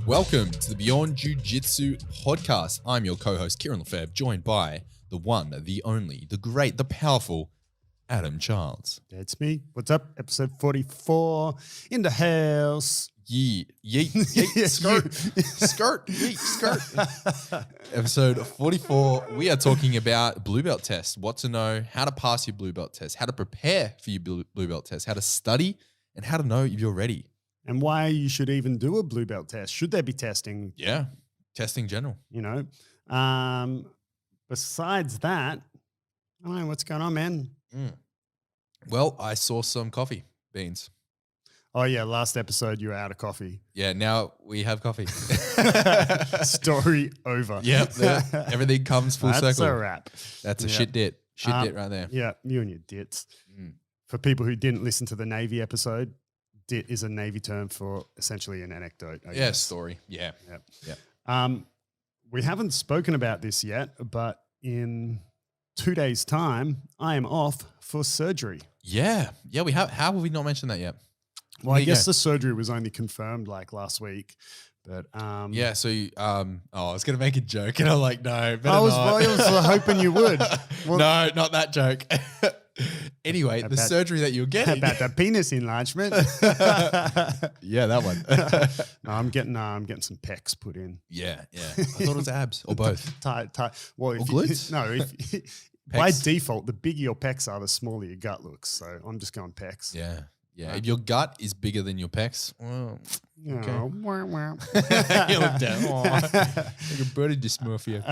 Welcome to the Beyond Jiu Jitsu podcast. I'm your co-host, Kieren Lefebvre, joined by the one, the only, the great, the powerful Adam Charles. That's me. What's up? Episode 44 in the house. Yeet, skirt, skirt, yeet, skirt. Episode 44, we are talking about blue belt test, what to know, how to pass your blue belt test, how to prepare for your blue belt test, how to study, and how to know if you're ready. And why you should even do a blue belt test. Should there be testing? Yeah, testing general. You know, besides that, I don't know what's going on, man. Well, I saw some coffee beans. Oh, yeah. Last episode, you were out of coffee. Yeah, now we have coffee. Story over. Yep, everything comes full circle. That's a wrap. That's a shit dit. Shit dit right there. Yeah, you and your dits. For people who didn't listen to the Navy episode, dit is a Navy term for essentially an anecdote. I guess. Story. Yeah. We haven't spoken about this yet, but in 2 days' time, I am off for surgery. Yeah, we have. How have we not mentioned that yet? Well, I guess the surgery was only confirmed like last week, but yeah. So, I was gonna make a joke, and I'm like, no, I was hoping you would. Well, no, not that joke. Anyway, the surgery that you're getting about the penis enlargement. Yeah, that one. No, I'm getting some pecs put in. Yeah. I thought it was abs or both. Tight. Well, or glutes. By default, the bigger your pecs are, the smaller your gut looks. So I'm just going pecs. Yeah. If your gut is bigger than your pecs, well, okay. You look down. Like a birdie dysmorphia.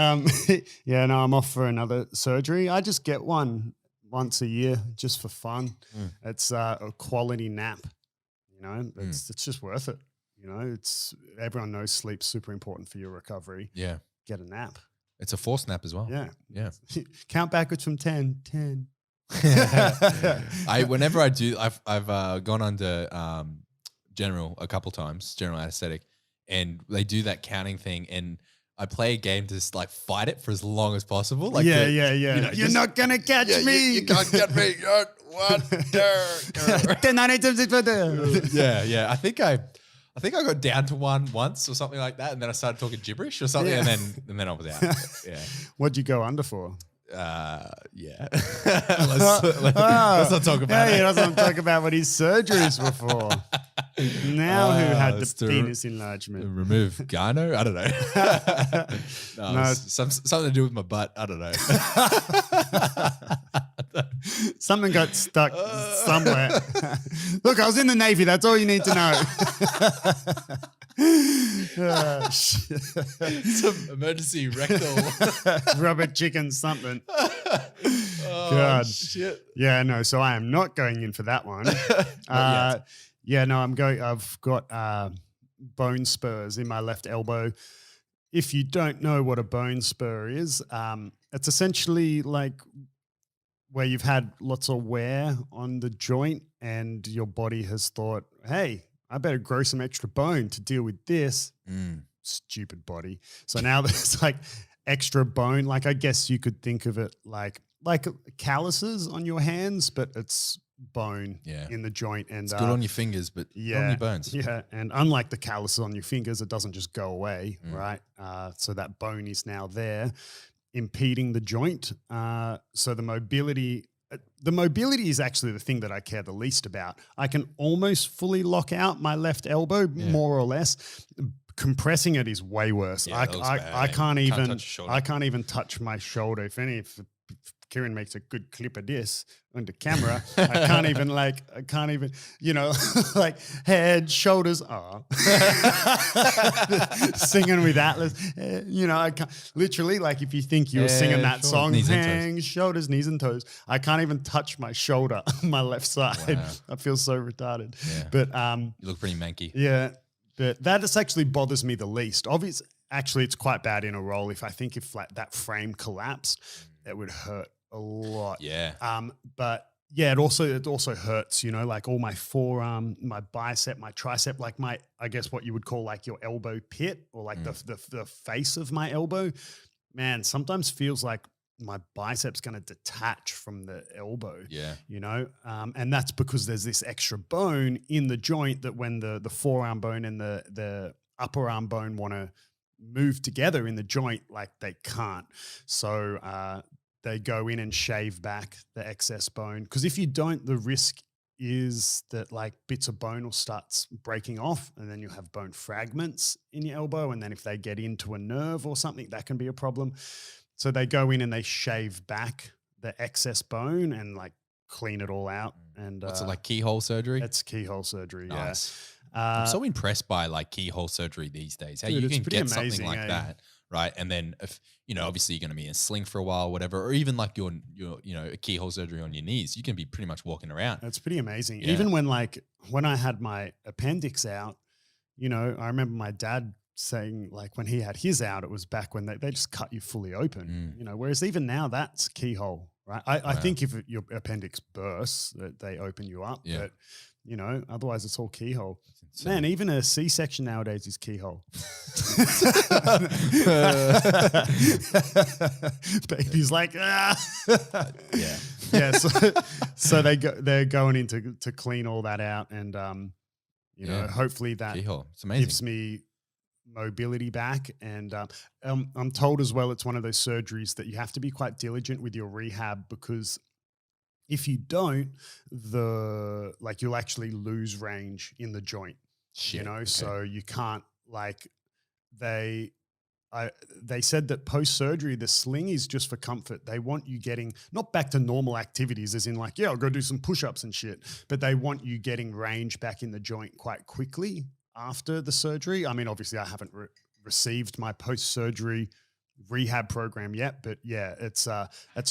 Yeah, no, I'm off for another surgery. I just get one once a year just for fun. It's a quality nap. You know, it's just worth it. You know, everyone knows sleep's super important for your recovery. Yeah. Get a nap. It's a forced nap as well. Yeah. Count backwards from 10. Whenever I do, I've gone under general a couple times, general anesthetic, and they do that counting thing, and I play a game to just like fight it for as long as possible. Like yeah. You know, You're not gonna catch me. You can't get me. What? Yeah. I think I got down to one once or something like that, and then I started talking gibberish or something, and then I was out. Yeah. What'd you go under for? Yeah. Let's not talk about it. He doesn't talk about what his surgeries were for. Now who had the penis enlargement? Remove gyno? I don't know. No. Something to do with my butt. I don't know. Something got stuck somewhere. Look, I was in the Navy. That's all you need to know. Some emergency rectal rubber chicken something. God. Shit. Yeah, no, so I am not going in for that one. I've got bone spurs in my left elbow. If you don't know what a bone spur is, it's essentially like where you've had lots of wear on the joint and your body has thought, hey, I better grow some extra bone to deal with this. Stupid body. So now there's like extra bone. Like I guess you could think of it like calluses on your hands, but it's bone in the joint. And it's good on your fingers, but not on your bones. Yeah. And unlike the calluses on your fingers, it doesn't just go away, right? So that bone is now there impeding the joint. So the mobility is actually the thing that I care the least about. I can almost fully lock out my left elbow, more or less. Compressing it is way worse. Yeah, I can't even touch my shoulder. If Kieren makes a good clip of this on the camera, I can't even, you know, like head, shoulders, singing with Atlas. You know, I can't, literally, like if you think you were singing that song, hands, shoulders, knees and toes, I can't even touch my shoulder on my left side. Wow. I feel so retarded. Yeah. But you look pretty manky. Yeah, but that just actually bothers me the least. Obviously, actually, it's quite bad in a roll. If that frame collapsed, it would hurt a lot. Yeah. But yeah, it also hurts, you know, like all my forearm, my bicep, my tricep, like I guess what you would call like your elbow pit or like the face of my elbow, man, sometimes feels like my bicep's going to detach from the elbow. Yeah. You know, and that's because there's this extra bone in the joint that when the forearm bone and the upper arm bone want to move together in the joint, like they can't. So they go in and shave back the excess bone. Because if you don't, the risk is that like bits of bone will start breaking off, and then you'll have bone fragments in your elbow. And then if they get into a nerve or something, that can be a problem. So they go in and they shave back the excess bone and like clean it all out. And what's it, like keyhole surgery? It's keyhole surgery. Nice. Yeah. I'm so impressed by like keyhole surgery these days. How Dude, you it's can pretty get amazing, something like that, right? And then if obviously you're going to be in a sling for a while, whatever, or even like your a keyhole surgery on your knees, you can be pretty much walking around. It's pretty amazing. Yeah. Even when I had my appendix out, I remember my dad saying like when he had his out, it was back when they just cut you fully open, whereas even now that's keyhole, right? I think if your appendix bursts, that they open you up, but otherwise it's all keyhole. Man, even a C-section nowadays is keyhole. Baby's like, Yeah. yeah. So they're going in to clean all that out, and hopefully that Keyhole. It's amazing. gives me mobility back. And I'm told as well, it's one of those surgeries that you have to be quite diligent with your rehab, because if you don't, you'll actually lose range in the joint. Shit. Okay. So you can't they said that post-surgery, the sling is just for comfort. They want you getting not back to normal activities as in like, I'll go do some push-ups and shit, but they want you getting range back in the joint quite quickly after the surgery. I mean, obviously I haven't received my post-surgery rehab program yet, but yeah, it's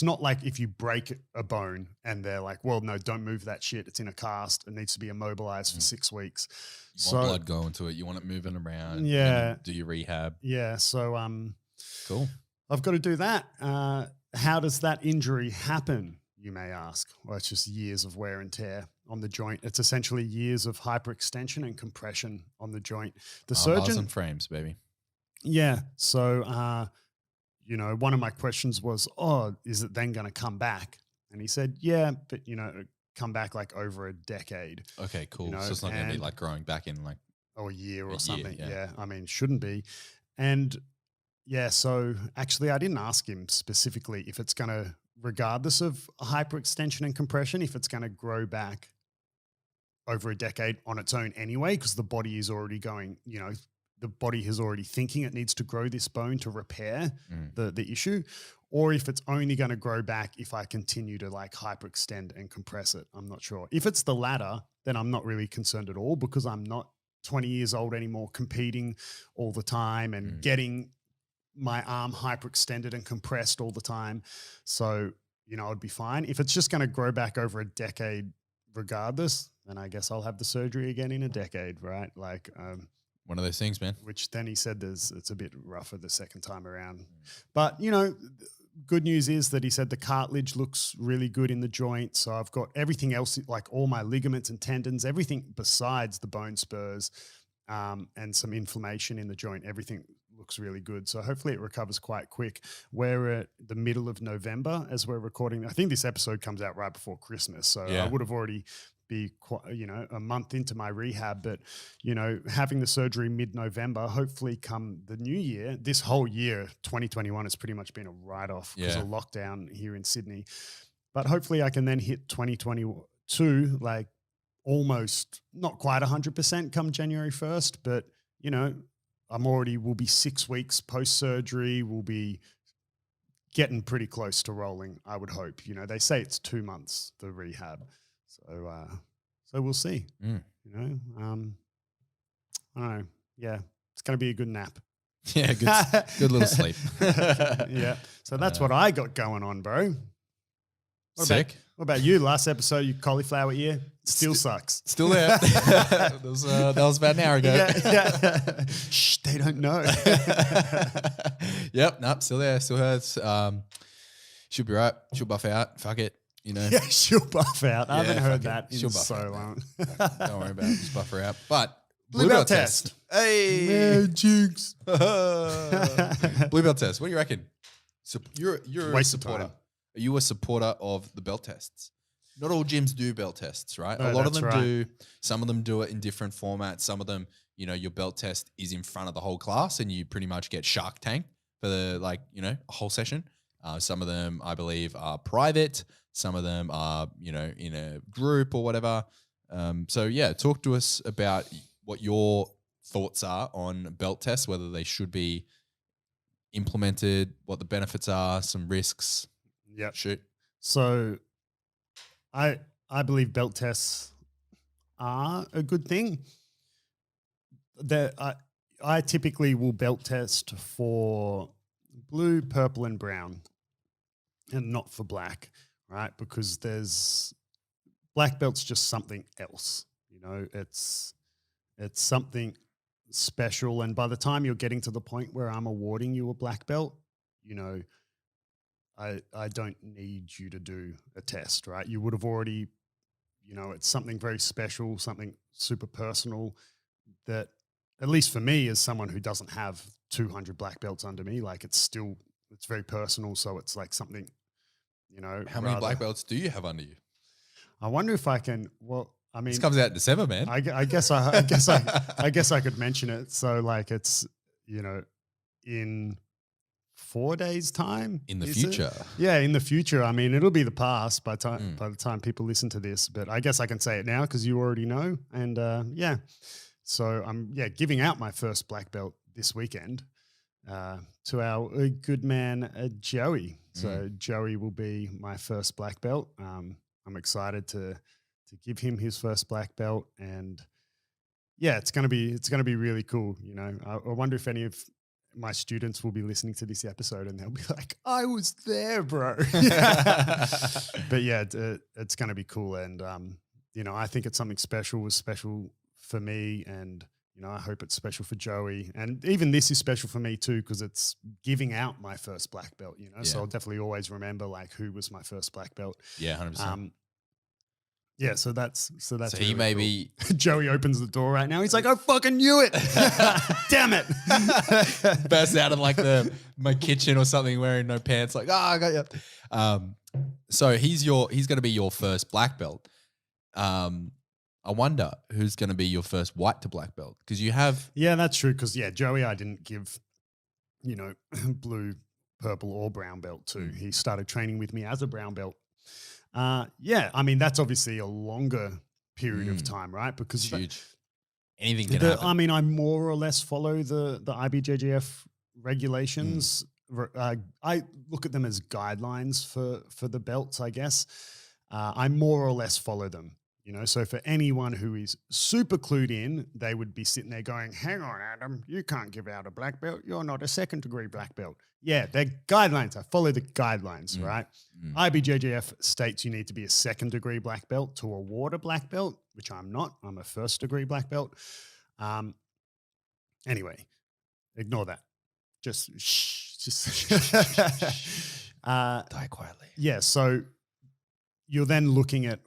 not like if you break a bone and they're like, well, no, don't move that shit, it's in a cast, it needs to be immobilized for 6 weeks. You want blood going to it, you want it moving around, do your rehab. Yeah, so cool. I've got to do that. How does that injury happen, you may ask? Well, it's just years of wear and tear on the joint. It's essentially years of hyperextension and compression on the joint. The surgeon and frames, baby. Yeah, so one of my questions was, is it then going to come back? And he said, yeah, but, come back like over a decade. Okay, cool. So it's not going to be like growing back in like a year or something. Yeah. Yeah, I mean, shouldn't be. And yeah, so actually I didn't ask him specifically if it's going to, regardless of hyperextension and compression, if it's going to grow back over a decade on its own anyway, because the body is already going, the body is already thinking it needs to grow this bone to repair the issue, or if it's only going to grow back if I continue to like hyperextend and compress it. I'm not sure. If it's the latter, then I'm not really concerned at all, because I'm not 20 years old anymore competing all the time and getting my arm hyperextended and compressed all the time. So, I'd be fine. If it's just going to grow back over a decade regardless, then I guess I'll have the surgery again in a decade, right? Like, one of those things, man. Which then he said it's a bit rougher the second time around. But, good news is that he said the cartilage looks really good in the joint. So I've got everything else, like all my ligaments and tendons, everything besides the bone spurs and some inflammation in the joint. Everything looks really good. So hopefully it recovers quite quick. We're at the middle of November as we're recording. I think this episode comes out right before Christmas. So I would have already be quite, a month into my rehab, but having the surgery mid-November, hopefully come the new year, this whole year 2021 has pretty much been a write-off because of lockdown here in Sydney, but hopefully I can then hit 2022 like almost not quite 100% come January 1st, but will be 6 weeks post-surgery, we'll be getting pretty close to rolling, I would hope. They say it's 2 months, the rehab. So we'll see. I don't know. Yeah, it's going to be a good nap. Yeah, good little sleep. Yeah. So that's what I got going on, bro. Sick. What about you? Last episode, your cauliflower ear still sucks. Still there. that was about an hour ago. Yeah. Shh, they don't know. Yep. Nope. Still there. Still hurts. Should be right. She'll buff out. Fuck it. Yeah, she'll buff out. I haven't heard that in she'll buff so out, long. Don't worry about it. Just buff her out. But Blue belt test. Hey. Magics. Blue belt test. What do you reckon? So you're a Waste of supporter. time. Are you a supporter of the belt tests? not all gyms do belt tests, right? No, A lot of that's them right. do. Some of them do it in different formats. Some of them, your belt test is in front of the whole class and you pretty much get Shark Tank for a whole session. Some of them, I believe, are private. Some of them are, in a group or whatever. So yeah, talk to us about what your thoughts are on belt tests, whether they should be implemented, what the benefits are, some risks. Yep. Shoot. So I believe belt tests are a good thing. That I typically will belt test for blue, purple, and brown, and not for black, right? Because there's black belt's just something else. It's something special. And by the time you're getting to the point where I'm awarding you a black belt, I don't need you to do a test, right? You would have already, it's something very special, something super personal that, at least for me, as someone who doesn't have 200 black belts under me, like it's very personal. So it's like something, How many black belts do you have under you? I wonder if I can, I mean, This comes out in December, man. I guess I guess I could mention it. So like it's, in 4 days time In the future. Yeah, in the future. I mean, it'll be the past by the time people listen to this, but I guess I can say it now because you already know. And yeah, so I'm giving out my first black belt this weekend to our good man Joey. So Joey will be my first black belt. I'm excited to give him his first black belt, and yeah, it's gonna be really cool. I wonder if any of my students will be listening to this episode and they'll be like, I was there, bro. But yeah, it's going to be cool. And, I think it's something special. It was special for me. And, I hope it's special for Joey. And even this is special for me too, because it's giving out my first black belt, so I'll definitely always remember like who was my first black belt. Yeah, 100%. Yeah, so that's So really he may cool. be Joey opens the door right now. He's like, I fucking knew it. Damn it. burst out of like my kitchen or something wearing no pants, like, I got you. So he's going to be your first black belt. I wonder who's going to be your first white to black belt, because you have. Yeah, that's true. Because Joey, I didn't give, blue, purple, or brown belt to. He started training with me as a brown belt. Yeah, I mean, that's obviously a longer period of time, right? Because it's huge. Anything can happen. I mean, I more or less follow the IBJJF regulations. I look at them as guidelines for the belts, I guess. I more or less follow them. So for anyone who is super clued in, they would be sitting there going, hang on, Adam, you can't give out a black belt. You're not a second degree black belt. Yeah, they're guidelines. I follow the guidelines, right? IBJJF states you need to be a second degree black belt to award a black belt, which I'm not. I'm a first degree black belt. Anyway, ignore that. Just Die quietly. Yeah, so you're then looking at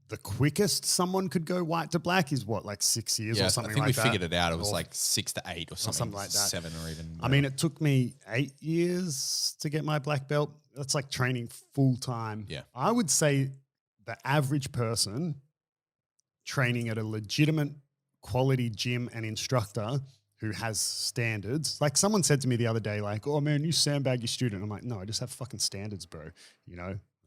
the quickest someone could go white to black is what, like 6 years or something like that? I think we figured it out. It was like 6 to 8 or something like that. 7 or even. I mean, it took me 8 years to get my black belt. That's like training full time. Yeah. I would say the average person training at a legitimate quality gym and instructor who has standards. Like someone said to me the other day, like, oh man, you sandbag your student. I'm like, no, I just have fucking standards, bro.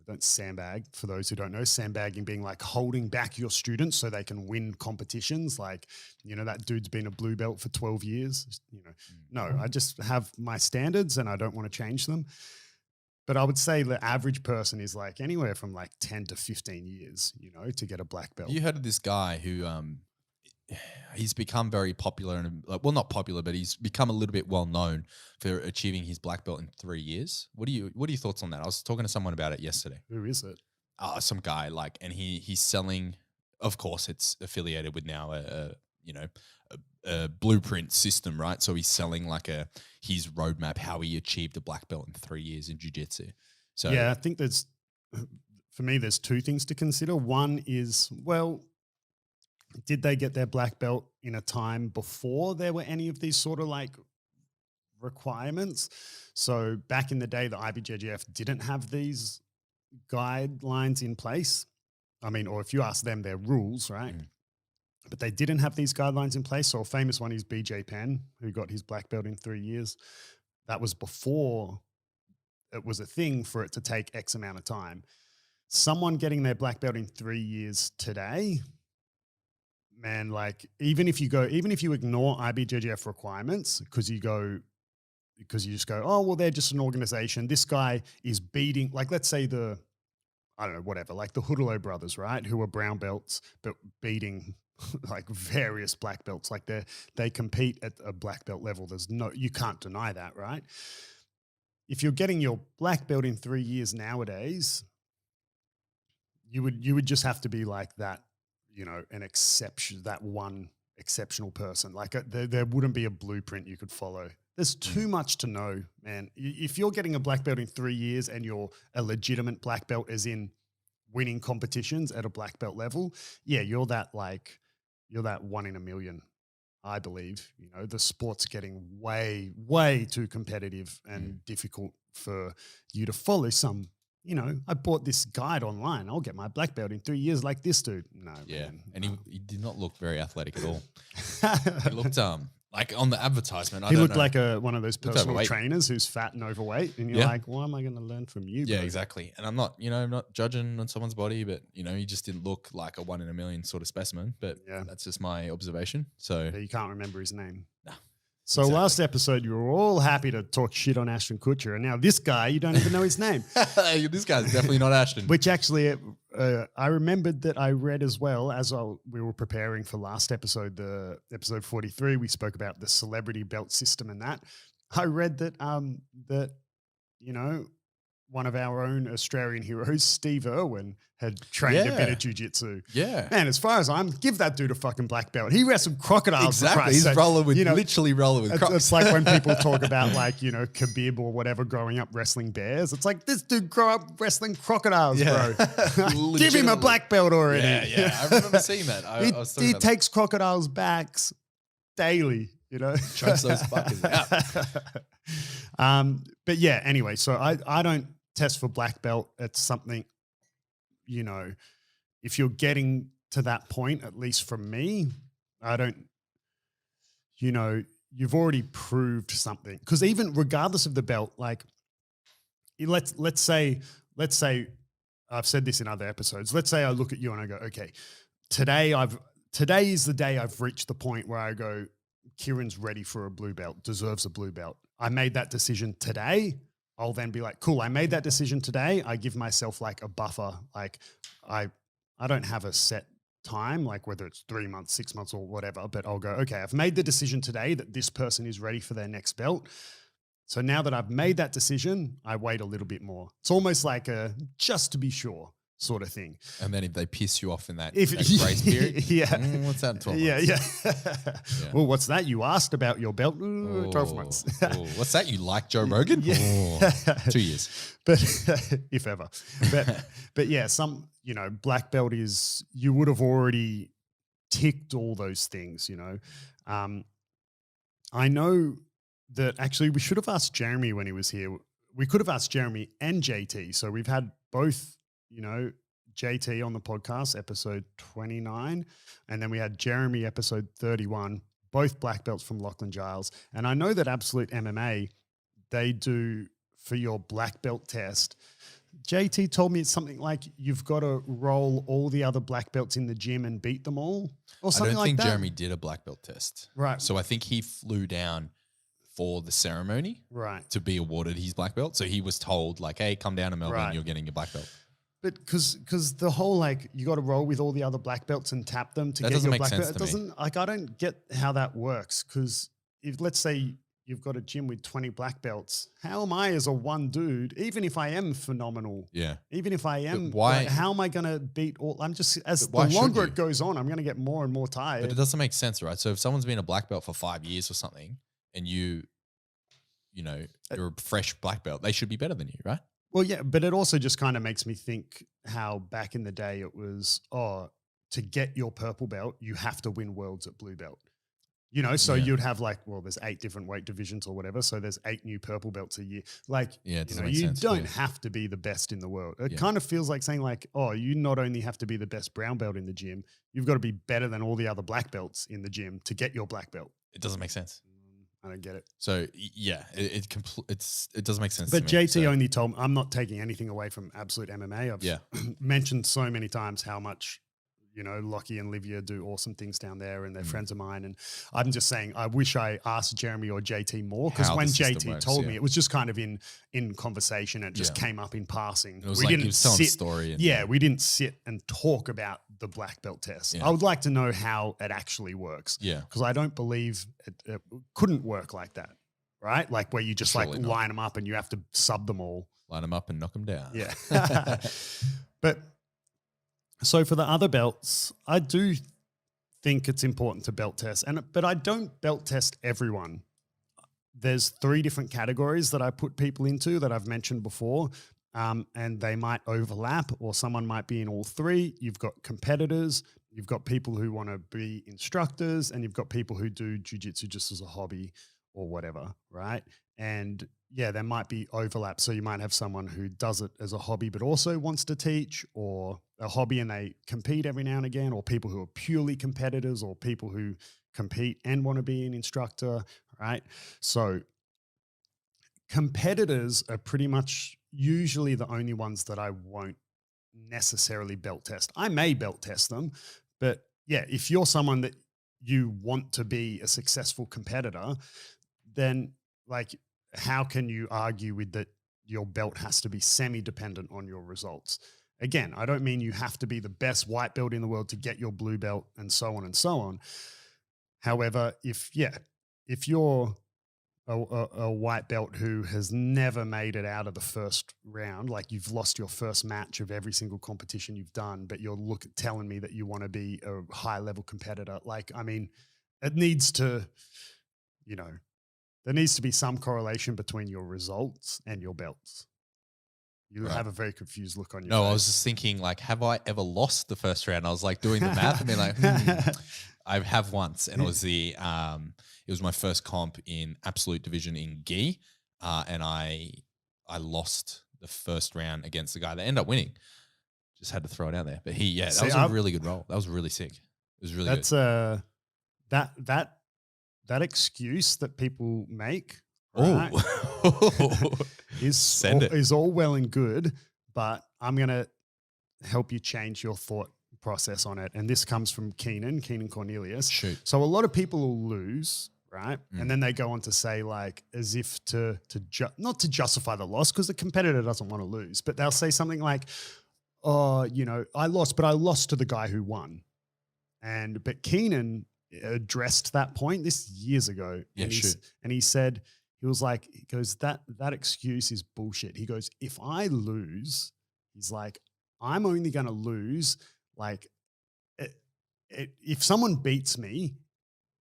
I don't sandbag. For those who don't know, sandbagging being like holding back your students so they can win competitions. Like, that dude's been a blue belt for 12 years. No, I just have my standards and I don't want to change them. But I would say the average person is like anywhere from like 10 to 15 years, to get a black belt. You heard of this guy who he's become very popular and not popular, but he's become a little bit well known for achieving his black belt in 3 years. What are your thoughts on that? I was talking to someone about it yesterday. Who is it? Some guy and he's selling. Of course, it's affiliated with now a blueprint system, right? So he's selling like his roadmap, how he achieved a black belt in 3 years in jiu-jitsu. So yeah, I think there's 2 things to consider. One is, did they get their black belt in a time before there were any of these sort of like requirements? So back in the day, the IBJJF didn't have these guidelines in place. I mean, or if you ask them, their rules, right? Mm. But they didn't have these guidelines in place. So a famous one is BJ Penn, who got his black belt in 3 years. That was before it was a thing for it to take X amount of time. Someone getting their black belt in 3 years today, man, like even if you ignore IBJJF requirements because you just go, oh, well, they're just an organization. This guy is beating, like, let's say I don't know, whatever, like the Hudalo brothers, right? Who are brown belts, but beating like various black belts. Like they compete at a black belt level. You can't deny that, right? If you're getting your black belt in 3 years nowadays, you would just have to be like that, an exception, that one exceptional person. Like there wouldn't be a blueprint you could follow. There's too much to know, man. If you're getting a black belt in 3 years and you're a legitimate black belt, as in winning competitions at a black belt level, yeah, you're that 1 in a million, I believe. The sport's getting way, way too competitive and difficult for you to follow some. I bought this guide online. I'll get my black belt in 3 years like this dude. No, Yeah, man, and no. he did not look very athletic at all. He looked like on the advertisement. He looked like one of those personal overweight. trainers who's fat and overweight, and you're like, "Why am I going to learn from you?" Yeah, bro? exactly. And I'm not judging on someone's body, but he just didn't look like a 1 in a million sort of specimen. But Yeah. that's just my observation. So Yeah, you can't remember his name. No, So exactly. last episode, you were all happy to talk shit on Ashton Kutcher, and now this guy, you don't even know his name. This guy's definitely not Ashton. Which actually, I remembered that I read as well as we were preparing for last episode, the episode 43. We spoke about the celebrity belt system and that. I read that one of our own Australian heroes, Steve Irwin, had trained a bit of jiu-jitsu. Yeah. Man, as far as give that dude a fucking black belt. He wrestled crocodiles. Exactly. He's rolling with, literally rolling with crocs. It's like when people talk about Khabib or whatever growing up wrestling bears. It's like, this dude grew up wrestling crocodiles, bro. Give him a black belt already. Yeah. I remember seeing that. He takes crocodiles' backs daily, Chokes those fuckers out. But yeah, anyway, so I don't test for black belt. It's something, if you're getting to that point, at least from me, I don't, you've already proved something. Because even regardless of the belt, like let's say I've said this in other episodes. Let's say I look at you and I go, okay, today is the day I've reached the point where I go, Kieren's ready for a blue belt, deserves a blue belt. I made that decision today. I'll then be like, cool, I made that decision today. I give myself like a buffer. Like I don't have a set time, like whether it's 3 months, 6 months or whatever, but I'll go, okay, I've made the decision today that this person is ready for their next belt. So now that I've made that decision, I wait a little bit more. It's almost like a just to be sure sort of thing. And then if they piss you off in that grace period, what's that, 12 months? Yeah. Well, what's that? You asked about your belt? 12 months. What's that? You like Joe Rogan? Yeah. 2 years. But if ever. But yeah, some, black belt is, you would have already ticked all those things, I know that actually we should have asked Jeremy when he was here. We could have asked Jeremy and JT. So we've had both, JT on the podcast, episode 29. And then we had Jeremy, episode 31, both black belts from Lachlan Giles. And I know that Absolute MMA, they do for your black belt test. JT told me it's something like you've got to roll all the other black belts in the gym and beat them all or something like that. I don't think Jeremy did a black belt test. Right. So I think he flew down for the ceremony to be awarded his black belt. So he was told like, hey, come down to Melbourne, you're getting your black belt. But because the whole you got to roll with all the other black belts and tap them to get your black belt. It doesn't I don't get how that works. Because if let's say you've got a gym with 20 black belts, how am I as a one dude? Even if I am phenomenal, even if I am, how am I going to beat all? I'm just the longer it goes on, I'm going to get more and more tired. But it doesn't make sense, right? So if someone's been a black belt for 5 years or something, and you're a fresh black belt, they should be better than you, right? Well, yeah, but it also just kind of makes me think how back in the day it was, to get your purple belt, you have to win worlds at blue belt. You know, so Yeah. you'd have like, well, there's 8 different weight divisions or whatever. So there's 8 new purple belts a year. Like, Yeah, it you doesn't know, make you sense. don't Yeah. have to be the best in the world. It Yeah. kind of feels like saying like, oh, you not only have to be the best brown belt in the gym, you've got to be better than all the other black belts in the gym to get your black belt. It doesn't make sense. I don't get it. So yeah, it doesn't make sense. But to me. JT So, only told me, I'm not taking anything away from Absolute MMA. I've Yeah. mentioned so many times how much, you know, Lockie and Livia do awesome things down there and they're friends of mine. And I'm just saying, I wish I asked Jeremy or JT more because How when the system JT works, told yeah. me, it was just kind of in conversation and it just Yeah. came up in passing. it was like he was telling a story. And, Yeah, we didn't sit and talk about the black belt test. Yeah. I would like to know how it actually works. Yeah. Because I don't believe it couldn't work like that, right? Like where you just Surely like not. line them up and you have to sub them all. Line them up and knock them down. Yeah. But so for the other belts, I do think it's important to belt test, but I don't belt test everyone. There's 3 different categories that I put people into that I've mentioned before, and they might overlap or someone might be in all 3. You've got competitors, you've got people who want to be instructors, and you've got people who do jiu-jitsu just as a hobby or whatever, right? And yeah, there might be overlap. So you might have someone who does it as a hobby but also wants to teach, or a hobby and they compete every now and again, or people who are purely competitors, or people who compete and want to be an instructor, right? So competitors are pretty much usually the only ones that I won't necessarily belt test. I may belt test them, but yeah, if you're someone that you want to be a successful competitor, then like, how can you argue with that your belt has to be semi-dependent on your results? Again, I don't mean you have to be the best white belt in the world to get your blue belt and so on and so on. However, if you're a white belt who has never made it out of the first round, like you've lost your first match of every single competition you've done, but you're telling me that you want to be a high level competitor, like, I mean, it needs to, you know, there needs to be some correlation between your results and your belts. You have a very confused look on your face. No, I was just thinking, like, have I ever lost the first round? I was like doing the math and being like, I have once, and it was it was my first comp in absolute division in gi, and I lost the first round against the guy that ended up winning. Just had to throw it out there, but that was a really good roll. That was really sick. It was really good. That excuse that people make, right, is all well and good, but I'm going to help you change your thought process on it. And this comes from Kieren Cornelius. Shoot. So a lot of people will lose, right? And then they go on to say, like, as if not to justify the loss, because the competitor doesn't want to lose, but they'll say something like, oh, you know, I lost, but I lost to the guy who won. But Kieren addressed that point this years ago. Yeah, and he said, he was like, he goes, that excuse is bullshit. He goes, if I lose, he's like, I'm only going to lose, like, if someone beats me,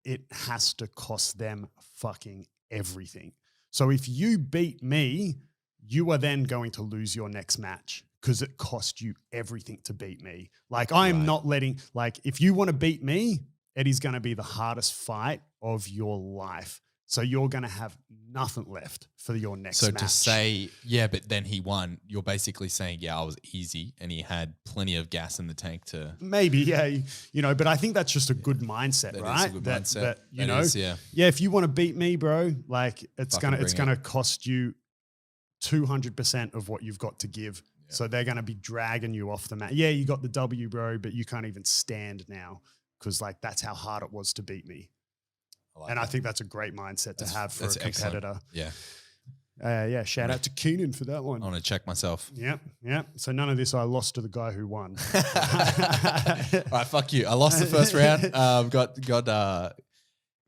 it has to cost them fucking everything. So if you beat me, you are then going to lose your next match because it cost you everything to beat me. Like, I am not letting, like, if you want to beat me, it is going to be the hardest fight of your life. So you're going to have nothing left for your next match. So to say, yeah, but then he won, you're basically saying, yeah, I was easy and he had plenty of gas in the tank to... Maybe, yeah, you know, but I think that's just a good mindset, that right? Is a good mindset. You know, yeah, if you want to beat me, bro, like it's going to cost you 200% of what you've got to give. Yeah. So they're going to be dragging you off the mat. Yeah, you got the W, bro, but you can't even stand now because like that's how hard it was to beat me. I think that's a great mindset to have for a competitor. Excellent. Yeah. Shout out to Kieren for that one. I want to check myself. Yeah. So none of this, I lost to the guy who won. All right, fuck you. I lost the first round.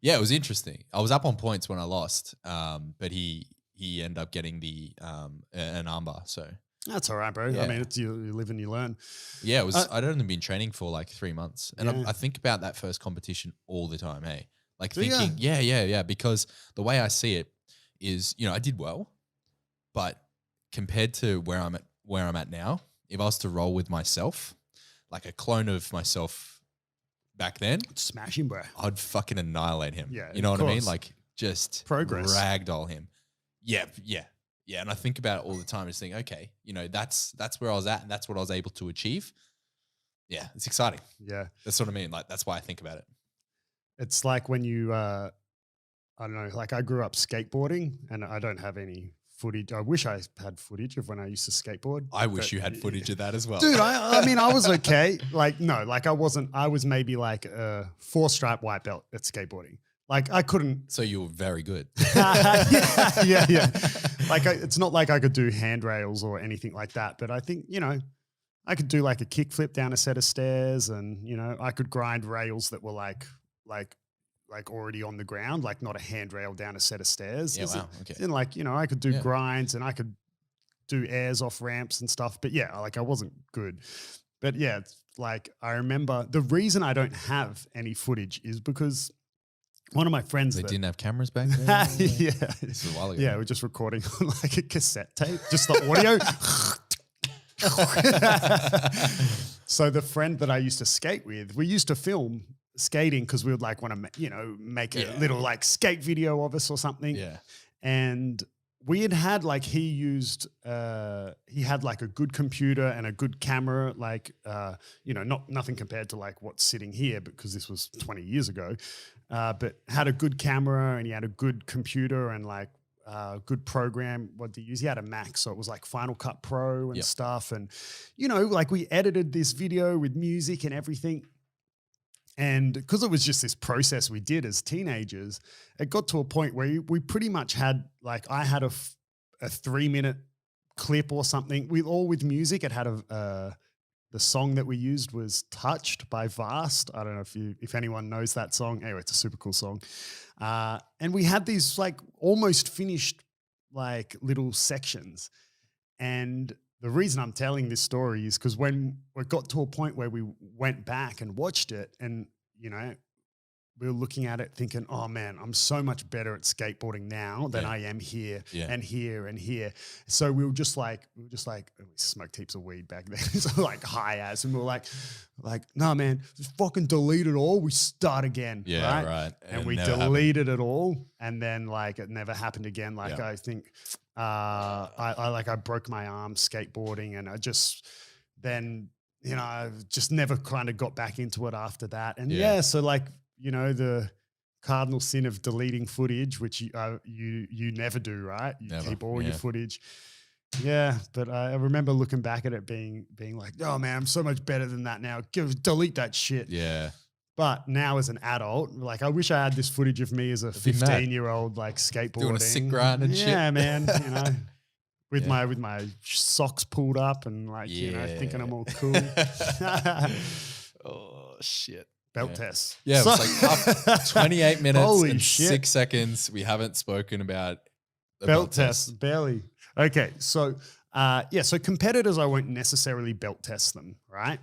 It was interesting. I was up on points when I lost, but he ended up getting an armbar. So that's all right, bro. Yeah. I mean, it's you live and you learn. Yeah, it was. I'd only been training for like 3 months, and I think about that first competition all the time. Hey. Like thinking, because the way I see it is, you know, I did well, but compared to where I'm at now, if I was to roll with myself, like a clone of myself back then, Smash him, bro. I'd fucking annihilate him. Yeah, You know of what I mean? course. Like just Progress. ragdoll him. Yeah. And I think about it all the time. I just think, okay, that's where I was at and that's what I was able to achieve. Yeah, it's exciting. Yeah. That's what I mean. Like, that's why I think about it. It's like when you, I don't know, like I grew up skateboarding and I don't have any footage. I wish I had footage of when I used to skateboard. I wish you had footage of that as well. Dude, I mean, I was okay. Like, no, like I was maybe like a 4-stripe white belt at skateboarding. Like I couldn't. So you were very good. Yeah. Like it's not like I could do handrails or anything like that, but I think, I could do like a kickflip down a set of stairs and, I could grind rails that were like already on the ground, like not a handrail down a set of stairs. Yeah, wow. Okay. And like, I could do grinds and I could do airs off ramps and stuff. But yeah, like I wasn't good. But yeah, it's like I remember the reason I don't have any footage is because one of my friends didn't have cameras back then. Yeah. This is a while ago. Yeah, we're just recording on like a cassette tape, just the audio. So the friend that I used to skate with, we used to film skating because we would like want to, make a little like skate video of us or something. Yeah. And we had like, he had like a good computer and a good camera, like, nothing compared to like what's sitting here because this was 20 years ago, but had a good camera and he had a good computer and like, good program. What did he use? He had a Mac, so it was like Final Cut Pro and stuff. And, like we edited this video with music and everything. And because it was just this process we did as teenagers, it got to a point where we pretty much had, like I had a 3-minute clip or something. With music, it had the song that we used was Touched by Vast. I don't know if anyone knows that song. Anyway, it's a super cool song. And we had these like almost finished like little sections. And the reason I'm telling this story is because when we got to a point where we went back and watched it and, we were looking at it thinking, oh man, I'm so much better at skateboarding now than I am here and here and here. So we just we smoked heaps of weed back then. So like high ass. And we were like, nah, man, just fucking delete it all. We start again. Yeah, right. And we deleted it all. And then like it never happened again. Like I think I broke my arm skateboarding and I just then, I just never kind of got back into it after that. And so like, the cardinal sin of deleting footage, which you never do, right? You keep all your footage. Yeah, but I remember looking back at it being like, oh man, I'm so much better than that now. Delete that shit. Yeah. But now as an adult, like I wish I had this footage of me as a 15-year-old like skateboarding. Doing a sick grind and shit. Yeah, man. With my socks pulled up and like, thinking I'm all cool. Oh shit. Belt test. Yeah, it was like up 28 minutes Holy and shit. 6 seconds. We haven't spoken about the belt test. Barely. Okay, so so competitors, I won't necessarily belt test them, right?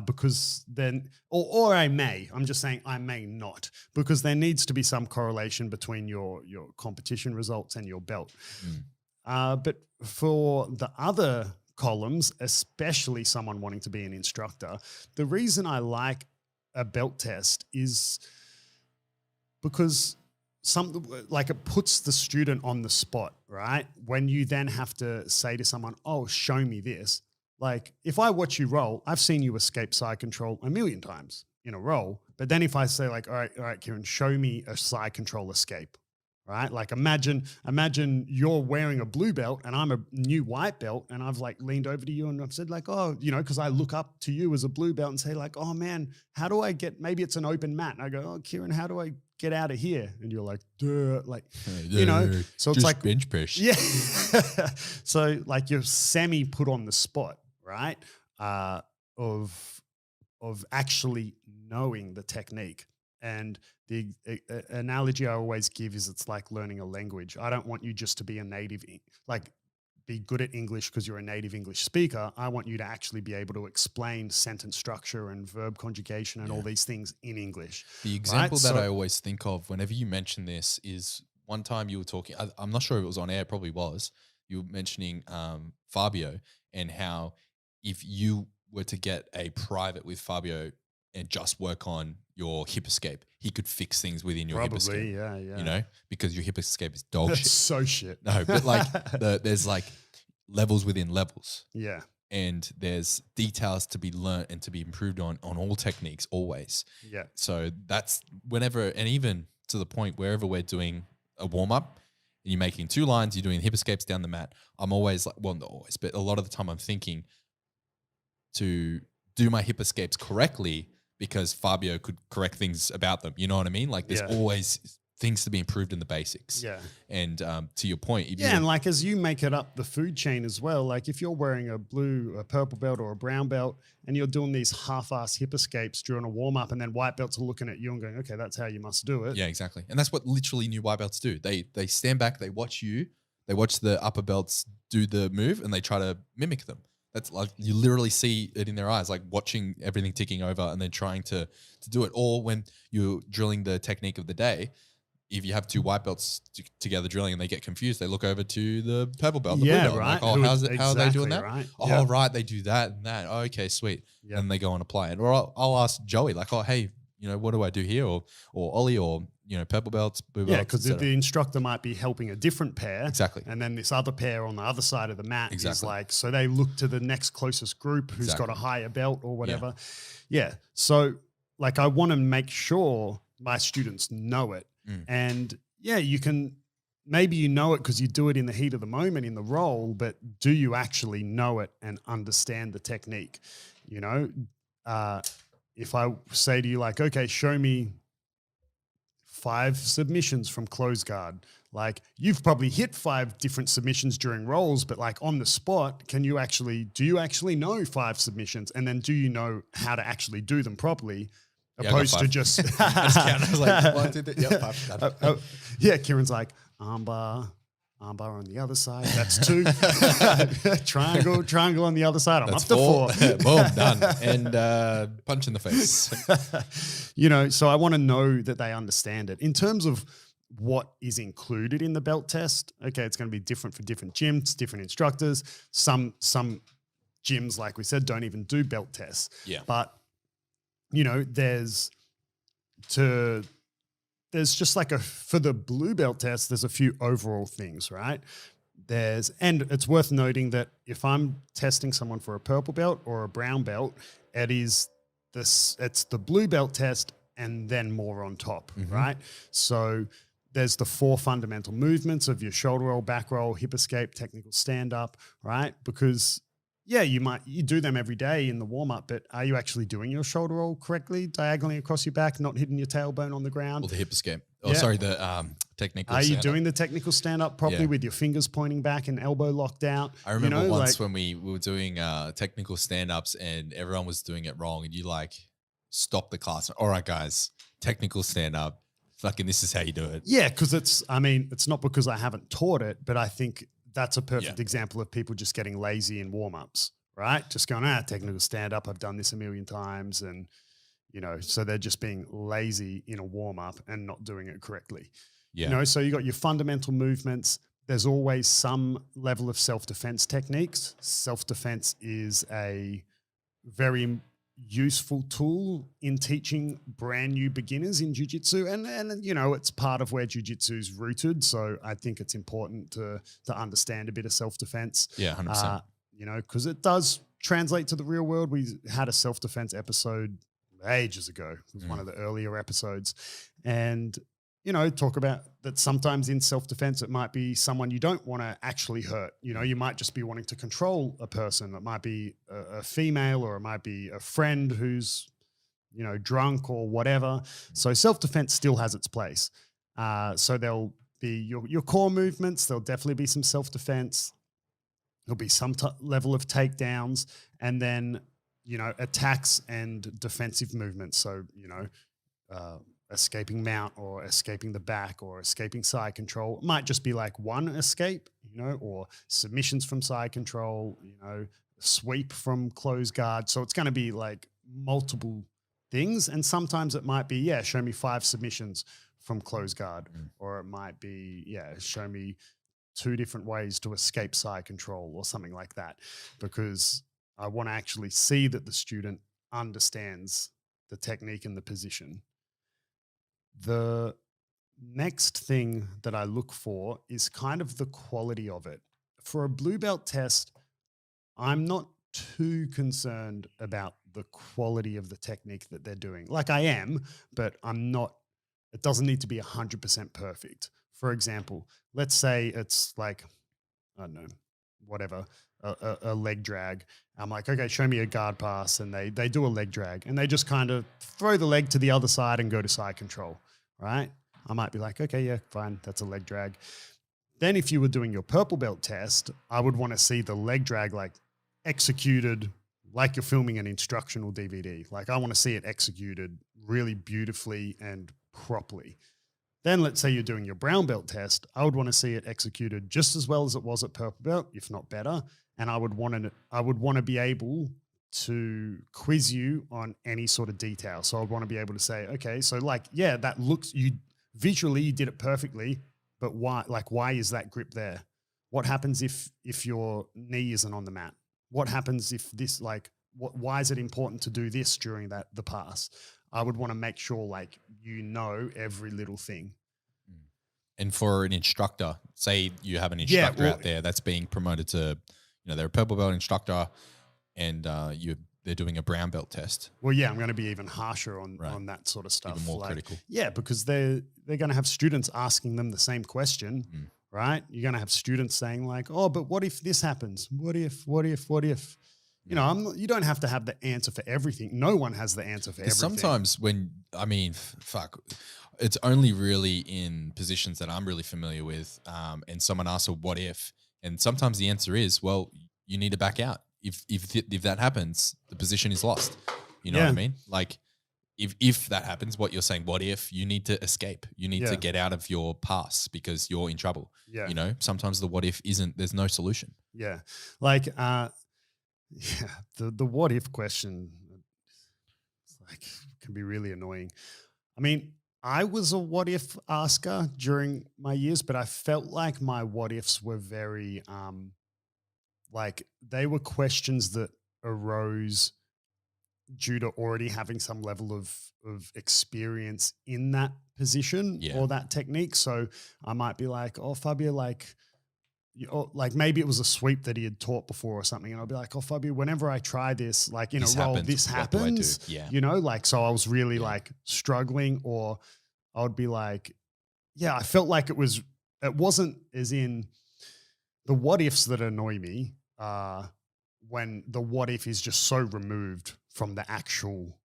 Because then, or I may. I'm just saying I may not, because there needs to be some correlation between your competition results and your belt. But for the other columns, especially someone wanting to be an instructor, the reason I like a belt test is because it puts the student on the spot, right? When you then have to say to someone, oh, show me this. Like if I watch you roll, I've seen you escape side control 1,000,000 times in a roll. But then if I say like, all right, Kieren, show me a side control escape. Right? Like imagine you're wearing a blue belt and I'm a new white belt and I've like leaned over to you and I've said like, oh, because I look up to you as a blue belt and say like, oh man, how do I maybe it's an open mat. And I go, oh, Kieren, how do I get out of here? And you're like, duh, like, so it's like bench press. Yeah. So like you're semi put on the spot, right? Of actually knowing the technique. And the analogy I always give is it's like learning a language. I don't want you just to be a native, like be good at English because you're a native English speaker. I want you to actually be able to explain sentence structure and verb conjugation and all these things in English. The example that I always think of whenever you mention this is one time you were talking, I'm not sure if it was on air, probably was, you were mentioning Fabio and how if you were to get a private with Fabio and just work on your hip escape. He could fix things within your hip Probably, escape. yeah. You know, because your hip escape is dog That's shit. so shit. No, but like there's like levels within levels. Yeah. And there's details to be learnt and to be improved on all techniques always. Yeah. So that's whenever, and even to the point wherever we're doing a warm up and you're making 2 lines, you're doing hip escapes down the mat. I'm always like, well, not always, but a lot of the time I'm thinking to do my hip escapes correctly because Fabio could correct things about them. You know what I mean? Like there's always things to be improved in the basics. Yeah. And to your point, if and like as you make it up the food chain as well, like if you're wearing a purple belt or a brown belt and you're doing these half-ass hip escapes during a warm-up and then white belts are looking at you and going, okay, that's how you must do it. Yeah, exactly. And that's what literally new white belts do. They stand back, they watch you, they watch the upper belts do the move and they try to mimic them. That's like you literally see it in their eyes, like watching everything ticking over and then trying to do it. Or when you're drilling the technique of the day, if you have 2 white belts together drilling and they get confused, they look over to the purple belt, the blue belt. Right. Like, oh, how are they doing that? Right. Oh, right, they do that and that. Oh, okay, sweet. Yep. And they go and apply it. Or I'll ask Joey, like, oh, hey, you know, what do I do here? Or Ollie, or you know, purple belts, blue belts. Yeah, because the instructor might be helping a different pair. Exactly. And then this other pair on the other side of the mat is Exactly. like, so they look to the next closest group who's got a higher belt or whatever. Yeah. So like I want to make sure my students know it. And yeah, you can, maybe you know it because you do it in the heat of the moment in the role, but do you actually know it and understand the technique? You know, if I say to you like, okay, show me 5 submissions from close guard. Like you've probably hit 5 different submissions during rolls, but like on the spot, do you actually know 5 submissions? And then do you know how to actually do them properly? Opposed to just, I was like, 1, 2, 3, yep, 5. yeah, Kieran's like, armbar on the other side. That's 2. triangle on the other side. I'm up to 4. Boom, done. And punch in the face. You know, so I want to know that they understand it. In terms of what is included in the belt test, okay, it's going to be different for different gyms, different instructors. Some gyms, like we said, don't even do belt tests. Yeah. But, you know, there's just like for the blue belt test, there's a few overall things, right? And it's worth noting that if I'm testing someone for a purple belt or a brown belt, it's the blue belt test and then more on top, right? So there's the 4 fundamental movements of your shoulder roll, back roll, hip escape, technical stand up, right? Because yeah, you do them every day in the warm up, but are you actually doing your shoulder roll correctly, diagonally across your back, not hitting your tailbone on the ground? Or the hip escape. Oh, sorry, the technical. Are you doing the technical stand up properly with your fingers pointing back and elbow locked out? I remember once when we were doing technical stand ups and everyone was doing it wrong, and you like stop the class. All right, guys, technical stand up. Fucking, this is how you do it. Yeah, because it's not because I haven't taught it, but I think that's a perfect example of people just getting lazy in warm-ups, right? Just going, technical stand-up, I've done this a million times. And, you know, so they're just being lazy in a warm-up and not doing it correctly. Yeah. You know, so you got your fundamental movements. There's always some level of self-defense techniques. Self-defense is a very useful tool in teaching brand new beginners in jiu-jitsu, and you know, it's part of where jiu-jitsu is rooted, so I think it's important to understand a bit of self-defense. 100%. You know, because it does translate to the real world. We had a self-defense episode ages ago. It was one of the earlier episodes, and you know, talk about that sometimes in self-defense, it might be someone you don't want to actually hurt. You know, you might just be wanting to control a person. It might be a female, or it might be a friend who's, you know, drunk or whatever. So self-defense still has its place. So there'll be your core movements. There'll definitely be some self-defense. There'll be some level of takedowns, and then, you know, attacks and defensive movements. So, you know, escaping mount or escaping the back or escaping side control. It might just be like one escape, you know, or submissions from side control, you know, sweep from close guard. So it's going to be like multiple things. And sometimes it might be, show me 5 submissions from close guard. Or it might be, show me 2 different ways to escape side control or something like that. Because I want to actually see that the student understands the technique and the position. The next thing that I look for is kind of the quality of it. For a blue belt test, I'm not too concerned about the quality of the technique that they're doing. Like I am, but I'm not, it doesn't need to be 100% perfect. For example, let's say it's like, I don't know, whatever, a leg drag. I'm like, okay, show me a guard pass. And they do a leg drag and they just kind of throw the leg to the other side and go to side control, right? I might be like, okay, yeah, fine, that's a leg drag. Then if you were doing your purple belt test, I would want to see the leg drag like executed like you're filming an instructional DVD. Like I want to see it executed really beautifully and properly. Then let's say you're doing your brown belt test. I would want to see it executed just as well as it was at purple belt, if not better. And I would want to be able to quiz you on any sort of detail. So I'd want to be able to say, okay, so like, yeah, that looks, you visually you did it perfectly, but why is that grip there? What happens if your knee isn't on the mat? What happens if this, like, why is it important to do this during the pass? I would want to make sure like you know every little thing. And for an instructor, say you have an instructor out there that's being promoted to, they're a purple belt instructor and they're doing a brown belt test. Well, yeah, I'm going to be even harsher on that sort of stuff. Even more critical. Yeah, because they're going to have students asking them the same question, right? You're going to have students saying like, oh, but what if this happens? What if? You don't have to have the answer for everything. No one has the answer for everything. Sometimes it's only really in positions that I'm really familiar with, and someone asks, what if? And sometimes the answer is, well, you need to back out. If that happens, the position is lost. You know what I mean? Like if that happens, what you're saying, what if, you need to escape. You need to get out of your pass because you're in trouble. Yeah. Sometimes the what if there's no solution. Yeah. Like, the what if question can be really annoying. I mean, I was a what if asker during my years, but I felt like my what ifs were very they were questions that arose due to already having some level of experience in that position or that technique. So I might be like, oh, Fabio, maybe it was a sweep that he had taught before or something. And I'll be like, oh, Fabio, whenever I try this, like in a roll, this happens, so I was really like struggling, or I would be like, I felt like it wasn't as in the what ifs that annoy me when the what if is just so removed from the actual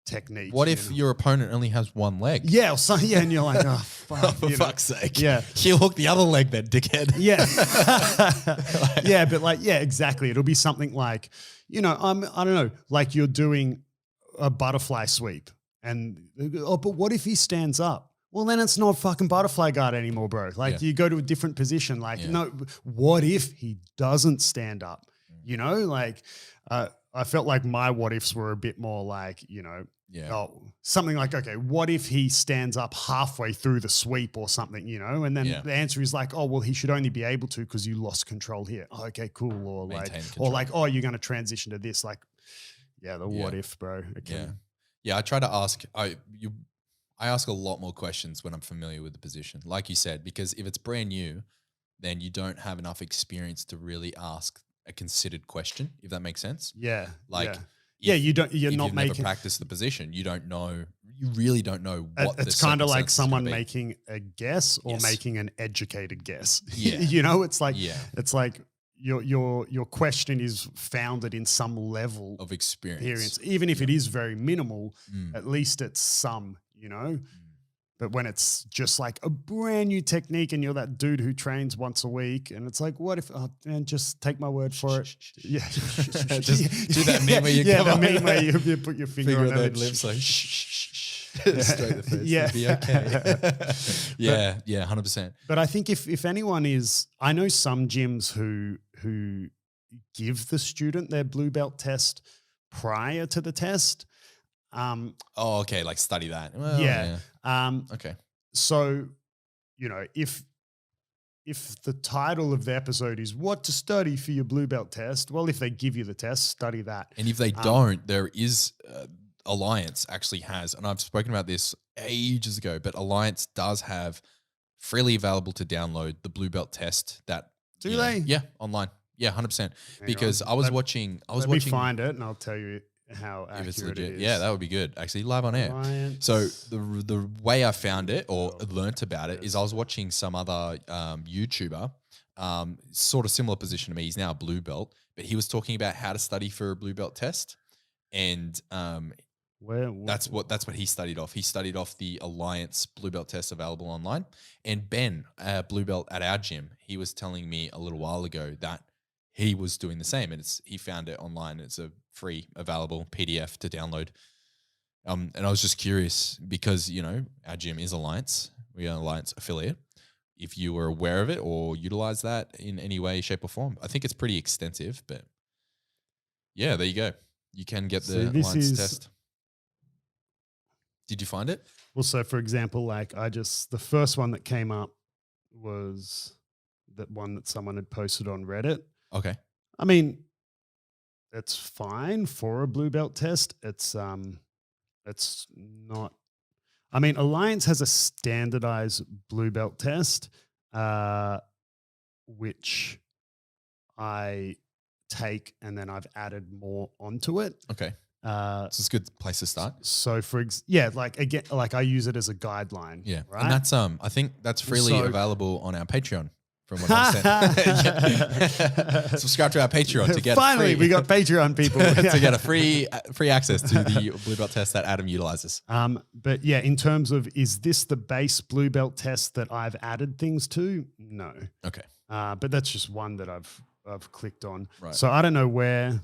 technique. What if your opponent only has one leg? Yeah, and you're like, oh, fuck. For fuck's sake. Yeah. He'll hook the other leg then, dickhead. Yeah. Exactly. It'll be something like, I don't know, like you're doing a butterfly sweep and, but what if he stands up? Well, then it's not fucking butterfly guard anymore, bro. Like you go to a different position. Like, no, what if he doesn't stand up? I felt like my what ifs were a bit more like, something like, okay, what if he stands up halfway through the sweep or something, and then the answer is like, oh, well, he should only be able to because you lost control here. Oh, okay, cool. Or oh, you're going to transition to this. Like, what if, bro. Okay. Yeah. I try to ask, I ask a lot more questions when I'm familiar with the position, like you said, because if it's brand new, then you don't have enough experience to really ask a considered question, if that makes sense. Yeah. You've never practiced the position. You really don't know what it's kind of like someone making a guess or making an educated guess. Yeah. It's like your question is founded in some level of experience. Even if it is very minimal, at least it's some, But when it's just like a brand new technique and you're that dude who trains once a week and it's like, what if, just take my word for it. Yeah. Just do that meme where you the meme where you put your finger on their lips like, straight the face. Yeah. Be okay. 100%. But I think if anyone I know some gyms who give the student their blue belt test prior to the test. Okay, like study that. Well, okay. So, if the title of the episode is what to study for your blue belt test, well, if they give you the test, study that. And if they don't, there is Alliance actually has, and I've spoken about this ages ago, but Alliance does have freely available to download the Blue Belt test that Do they? Yeah, online. Yeah, 100%. Hang Because on. I was watching Let me find it and I'll tell you how if it's accurate legit. it is. Yeah, that would be good. Actually, live on air. Alliance. So the way I found it or learnt about it is I was watching some other YouTuber, sort of similar position to me. He's now a blue belt, but he was talking about how to study for a blue belt test, and that's what he studied off. He studied off the Alliance blue belt test available online. And Ben, blue belt at our gym, he was telling me a little while ago that he was doing the same, and he found it online. It's a free available PDF to download. And I was just curious because, our gym is Alliance. We are an Alliance affiliate. If you were aware of it or utilize that in any way, shape or form, I think it's pretty extensive, but yeah, there you go. You can get the Alliance test. Did you find it? Well, so for example, the first one that came up was that one that someone had posted on Reddit. Okay. I mean, it's fine for a blue belt test. It's not. I mean, Alliance has a standardized blue belt test, which I take, and then I've added more onto it. Okay. So it's a good place to start. So I use it as a guideline. Yeah. Right? And that's I think that's freely available on our Patreon. From what I said. Subscribe to our Patreon to get finally we got Patreon people to get a free access to the blue belt test that Adam utilizes. But yeah, in terms of, is this the base blue belt test that I've added things to? No. Okay. But that's just one that I've clicked on. Right. So I don't know where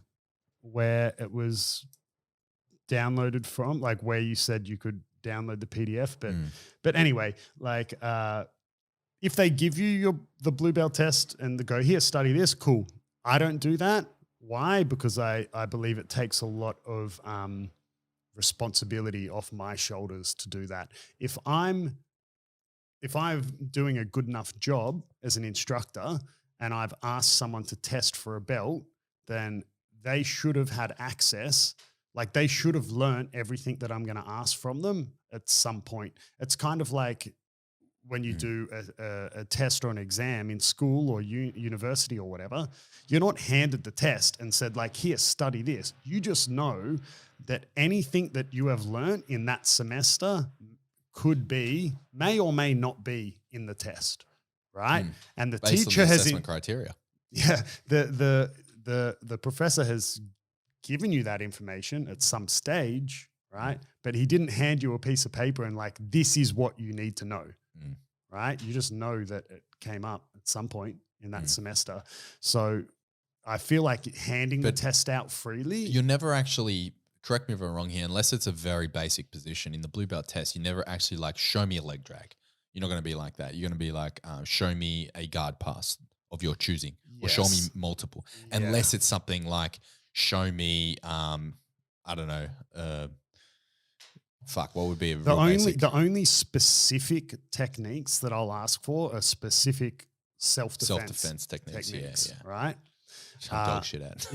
it was downloaded from, like where you said you could download the PDF, but anyway, if they give you the blue belt test and they go, here, study this, cool. I don't do that. Why? Because I believe it takes a lot of responsibility off my shoulders to do that. If I'm doing a good enough job as an instructor and I've asked someone to test for a belt, then they should have had access. Like they should have learned everything that I'm going to ask from them at some point. It's kind of like when you do a test or an exam in school or university or whatever, you're not handed the test and said like, here, study this. You just know that anything that you have learned in that semester may or may not be in the test, right? And the based teacher on the has assessment criteria. Yeah, the professor has given you that information at some stage, right? But he didn't hand you a piece of paper and like, this is what you need to know, right? You just know that it came up at some point in that semester. So I feel like handing the test out freely. You're never actually, correct me if I'm wrong here, unless it's a very basic position in the blue belt test, you never actually like show me a leg drag. You're not going to be like that. You're going to be like, show me a guard pass of your choosing or show me multiple. Unless it's something like show me, I don't know, what would be a the only specific techniques that I'll ask for are specific self-defense techniques, right? Dog shit at.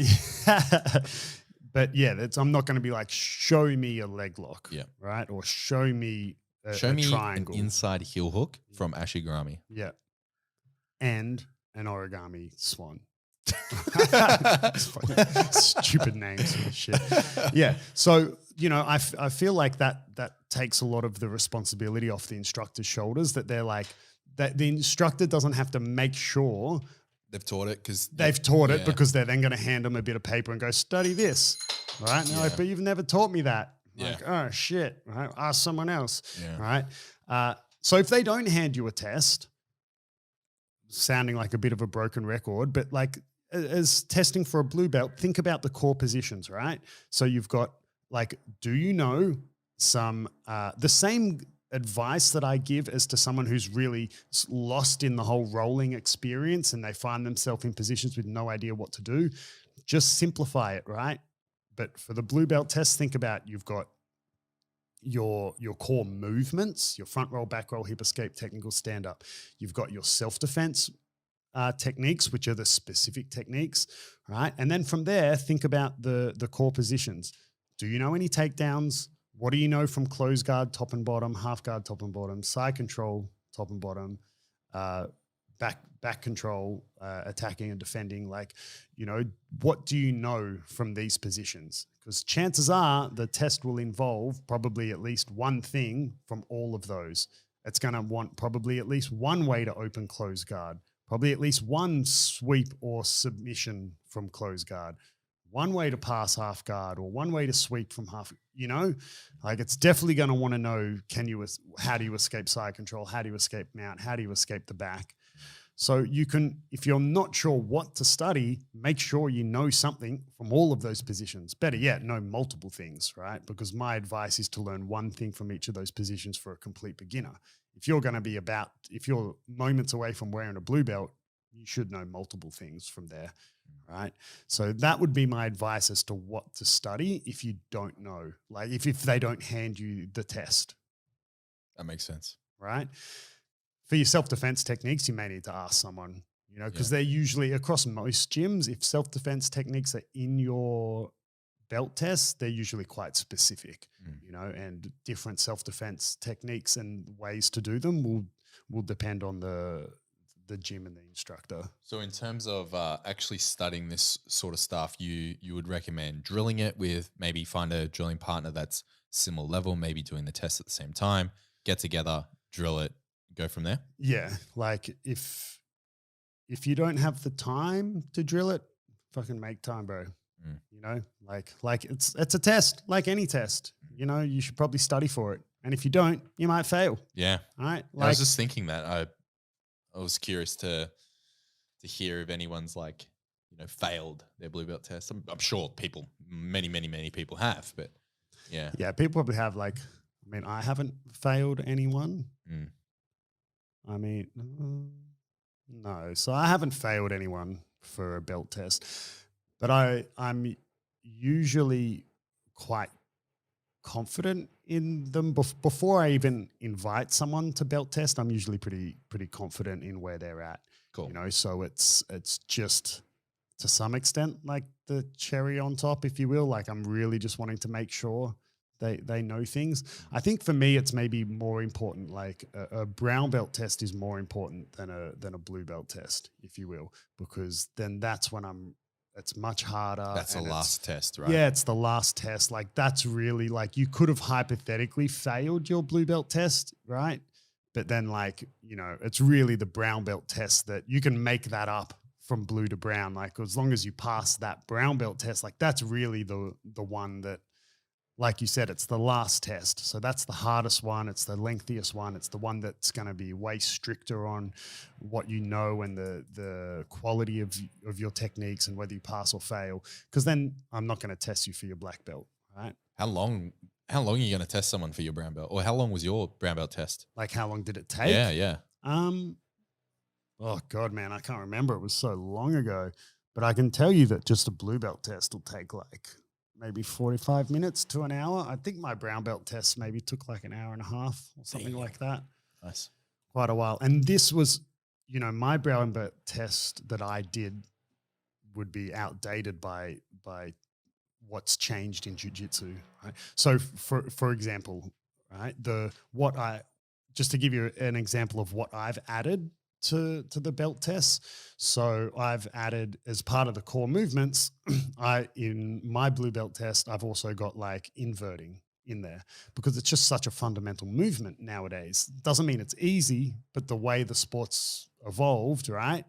But yeah, I'm not going to be like, show me a leg lock, right? Or show me a triangle. An inside heel hook from Ashigurami. Yeah. And an origami swan. Stupid names for this shit. Yeah. So, I feel like that takes a lot of the responsibility off the instructor's shoulders, that they're like, that the instructor doesn't have to make sure they've taught it because because they're then going to hand them a bit of paper and go, study this. Right. And they're like, but you've never taught me that. Like, oh shit. Right. Ask someone else. Yeah. Right. So if they don't hand you a test, sounding like a bit of a broken record, but like as testing for a blue belt, think about the core positions, right? So you've got like, do you know some, the same advice that I give as to someone who's really lost in the whole rolling experience and they find themselves in positions with no idea what to do, just simplify it, right? But for the blue belt test, think about, you've got your core movements, your front roll, back roll, hip escape, technical stand up. You've got your self-defense techniques, which are the specific techniques, right? And then from there, think about the core positions. do you know any takedowns? What do you know from close guard, top and bottom, half guard, top and bottom, side control, top and bottom, back control, attacking and defending? Like, you know, what do you know from these positions? Because chances are the test will involve probably at least one thing from all of those. It's going to want probably at least one way to open close guard, probably at least one sweep or submission from close guard, one way to pass half guard, or one way to sweep from half, you know, like it's definitely going to want to know, how do you escape side control? How do you escape mount? How do you escape the back? So you can, if you're not sure what to study, make sure you know something from all of those positions. Better yet, know multiple things, right? Because my advice is to learn one thing from each of those positions for a complete beginner. If you're going to be if you're moments away from wearing a blue belt, you should know multiple things from there, right? So that would be my advice as to what to study if you don't know, like if they don't hand you the test. That makes sense. Right? For your self-defense techniques, you may need to ask someone, you know, because they're usually across most gyms. If self-defense techniques are in your belt tests, they're usually quite specific, you know, and different self-defense techniques and ways to do them will depend on the gym and the instructor. So in terms of actually studying this sort of stuff, you would recommend drilling it with, maybe find a drilling partner that's similar level, maybe doing the test at the same time, get together, drill it, go from there? Yeah. Like if you don't have the time to drill it, fucking make time, bro. You know, like it's a test, like any test, you know, you should probably study for it. And if you don't, you might fail. Yeah. All right. I was just thinking that I was curious to hear if anyone's like, you know, failed their blue belt test. I'm sure many people have, but yeah. Yeah. People probably have, like, I mean, I haven't failed anyone. I mean, no. So I haven't failed anyone for a belt test, but I'm usually quite confident in them before I even invite someone to belt test. I'm usually pretty confident in where they're at. Cool. You know, so it's just to some extent like the cherry on top, if you will. Like I'm really just wanting to make sure they know things. I think for me, it's maybe more important. Like a brown belt test is more important than a blue belt test, if you will, because then that's when it's much harder. That's the last test, right? Yeah, it's the last test. Like that's really, like, you could have hypothetically failed your blue belt test, right? But then, like, you know, it's really the brown belt test that you can make that up from blue to brown. Like as long as you pass that brown belt test, like that's really the one that, like you said, it's the last test. So that's the hardest one. It's the lengthiest one. It's the one that's going to be way stricter on what you know and the quality of your techniques and whether you pass or fail. Because then I'm not going to test you for your black belt, right? How long are you going to test someone for your brown belt? Or how long was your brown belt test? Like how long did it take? Yeah. Oh God, man, I can't remember. It was so long ago. But I can tell you that just a blue belt test will take like maybe 45 minutes to an hour. I think my brown belt test maybe took like an hour and a half or something like that. Nice. Quite a while. And this was, you know, my brown belt test that I did would be outdated by what's changed in jiu-jitsu, right? So for example, right, just to give you an example of what I've added to the belt test. So I've added, as part of the core movements, in my blue belt test, I've also got like inverting in there because it's just such a fundamental movement nowadays. Doesn't mean it's easy, but the way the sport's evolved, right?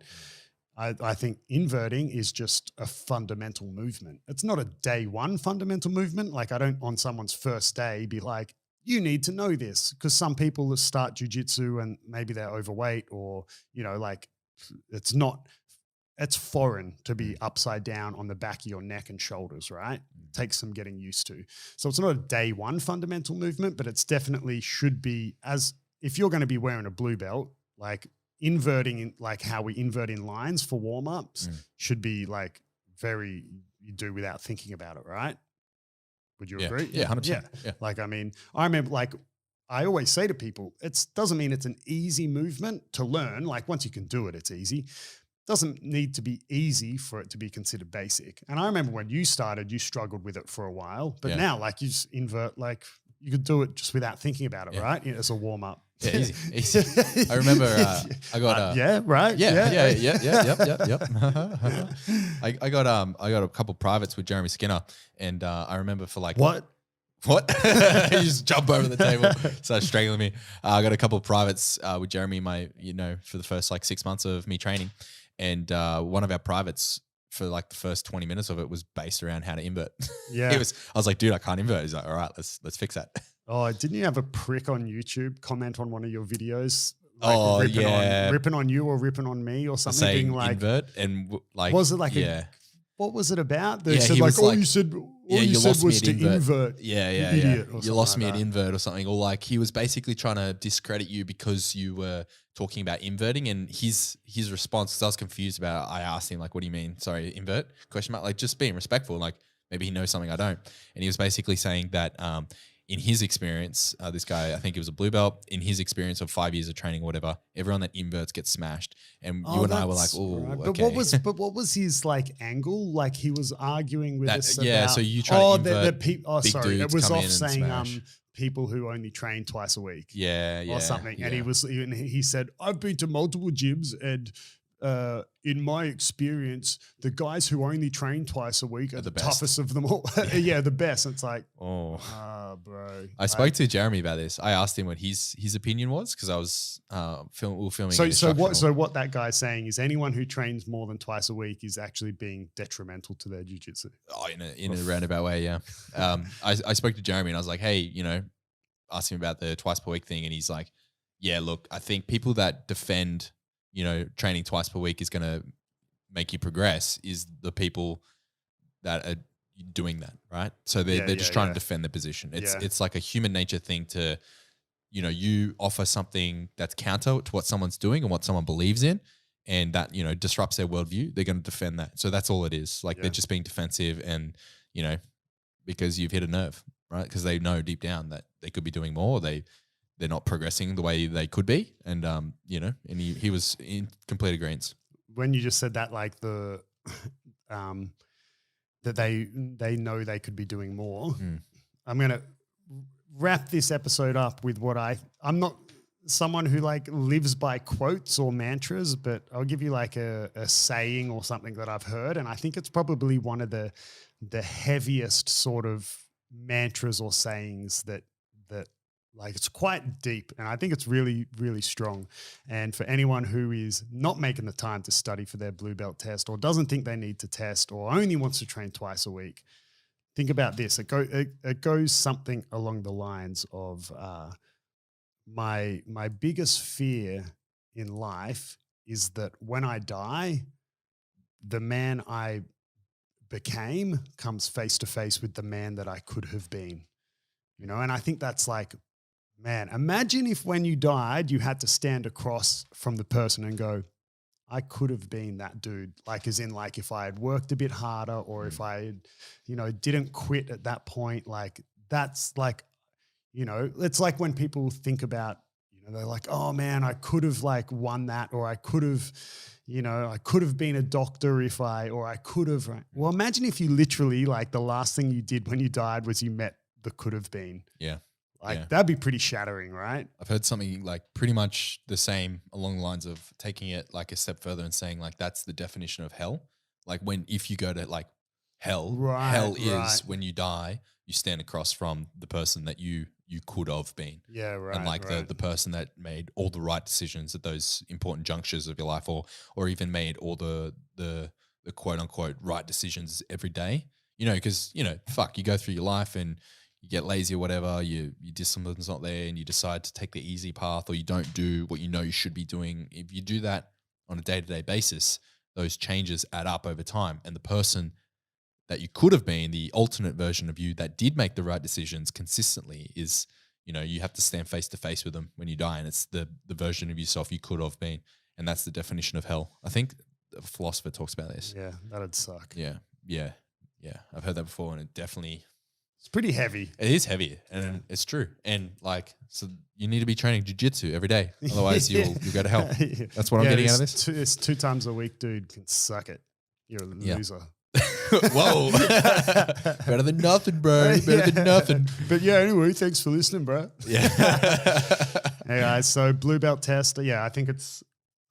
I think inverting is just a fundamental movement. It's not a day one fundamental movement. Like I don't on someone's first day be like, you need to know this, because some people start jiu-jitsu and maybe they're overweight or, you know, like it's foreign to be upside down on the back of your neck and shoulders, right? It takes some getting used to. So it's not a day one fundamental movement, but it's definitely should be, as if you're going to be wearing a blue belt, like inverting, like how we invert in lines for warm-ups should be like you do without thinking about it, right? Would you agree? Yeah, 100%. Yeah. Like, I mean, I remember, like, I always say to people, it doesn't mean it's an easy movement to learn. Like once you can do it, it's easy. doesn't need to be easy for it to be considered basic. And I remember when you started, you struggled with it for a while, but now like you just invert, like you could do it just without thinking about it, right? As a warm up. Yeah, easy. I remember I got yeah. I got a couple privates with Jeremy Skinner, and I remember for like what? He just jumped over the table, started strangling me. I got a couple of privates with Jeremy, for the first like 6 months of me training, and one of our privates for like the first 20 minutes of it was based around how to invert. Yeah, I was like, dude, I can't invert. He's like, all right, let's fix that. Oh, didn't you have a prick on YouTube comment on one of your videos? Like ripping on you or ripping on me or something. Saying being like invert and like, was it like what was it about? They said like, you said was to invert. Yeah. You lost me at invert or something. Or like he was basically trying to discredit you because you were talking about inverting, and his response, because I was confused about it, I asked him like, what do you mean? Sorry, invert? Question mark. Like just being respectful. Like maybe he knows something I don't. And he was basically saying that in his experience, this guy, I think he was a blue belt, in his experience of 5 years of training or whatever, everyone that inverts gets smashed. And you and I were like, oh, right. Okay. What was his like angle? Like he was arguing with us about, so you try to invert it was off saying people who only train twice a week. Or something. Yeah. And he said, I've been to multiple gyms and in my experience, the guys who only train twice a week are the toughest of them all. The best. It's like, bro. I spoke to Jeremy about this. I asked him what his opinion was because I was filming. So what that guy's saying is anyone who trains more than twice a week is actually being detrimental to their jiu-jitsu. Oh, in a roundabout way, yeah. I spoke to Jeremy and I was like, hey, ask him about the twice per week thing, and he's like, yeah, look, I think people that defend training twice per week is going to make you progress is the people that are doing that, right? So they're just trying to defend their position. It's like a human nature thing to, you offer something that's counter to what someone's doing and what someone believes in, and that, disrupts their worldview. They're going to defend that. So that's all it is. Like they're just being defensive and, because you've hit a nerve, right? Because they know deep down that they could be doing more. They're not progressing the way they could be. And, and he was in complete agreement. When you just said that, like that they know they could be doing more, I'm going to wrap this episode up with what I'm not someone who like lives by quotes or mantras, but I'll give you like a saying or something that I've heard. And I think it's probably one of the heaviest sort of mantras or sayings that like it's quite deep, and I think it's really, really strong. And for anyone who is not making the time to study for their blue belt test or doesn't think they need to test or only wants to train twice a week, think about this. It goes something along the lines of my biggest fear in life is that when I die, the man I became comes face to face with the man that I could have been. And I think that's like, man, imagine if when you died, you had to stand across from the person and go, I could have been that dude. Like, as in like, if I had worked a bit harder or if I had, didn't quit at that point, like that's like, it's like when people think about, they're like, oh man, I could have like won that, or I could have, I could have been a doctor I could have. Right? Well, imagine if you literally like the last thing you did when you died was you met the could have been. Yeah. That'd be pretty shattering, right? I've heard something like pretty much the same along the lines of taking it like a step further and saying like that's the definition of hell. Like if you go to like hell, hell is when you die, you stand across from the person that you could have been. Yeah, right. And like the person that made all the right decisions at those important junctures of your life, or even made all the quote unquote right decisions every day. Because fuck, you go through your life and you get lazy or whatever, your discipline's not there and you decide to take the easy path, or you don't do what you should be doing. If you do that on a day-to-day basis, those changes add up over time. And the person that you could have been, the alternate version of you that did make the right decisions consistently is, you have to stand face to face with them when you die. And it's the version of yourself you could have been. And that's the definition of hell. I think a philosopher talks about this. Yeah, that'd suck. Yeah. I've heard that before, and it definitely It's pretty heavy. It is heavy, and it's true. And like, so you need to be training jiu-jitsu every day. Otherwise, you'll go to hell. That's what I'm getting out of this. It's 2 times a week, dude. Can suck it. You're a loser. Whoa. Better than nothing, bro. Better than nothing. But yeah, anyway, thanks for listening, bro. Yeah. Hey guys, so blue belt test. Yeah, I think it's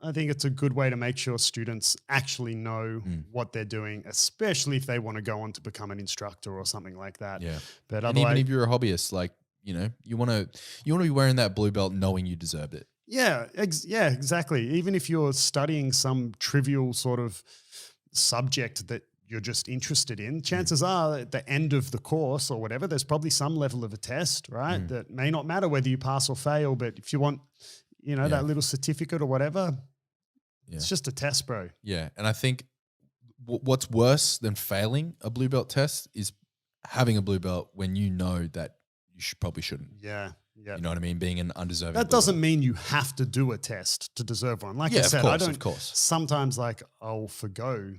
a good way to make sure students actually know what they're doing, especially if they want to go on to become an instructor or something like that. Yeah. But and even if you're a hobbyist, like, you know, you want to be wearing that blue belt knowing you deserved it. Yeah, exactly. Even if you're studying some trivial sort of subject that you're just interested in, chances are at the end of the course or whatever, there's probably some level of a test, right? That may not matter whether you pass or fail, but if you want, you know, that little certificate or whatever, it's just a test, bro. Yeah. And I think what's worse than failing a blue belt test is having a blue belt when you know that you probably shouldn't. Yeah. Yeah. You know what I mean? Being an undeserving. That doesn't mean you have to do a test to deserve one. Like I said, of course. Sometimes like I'll forgo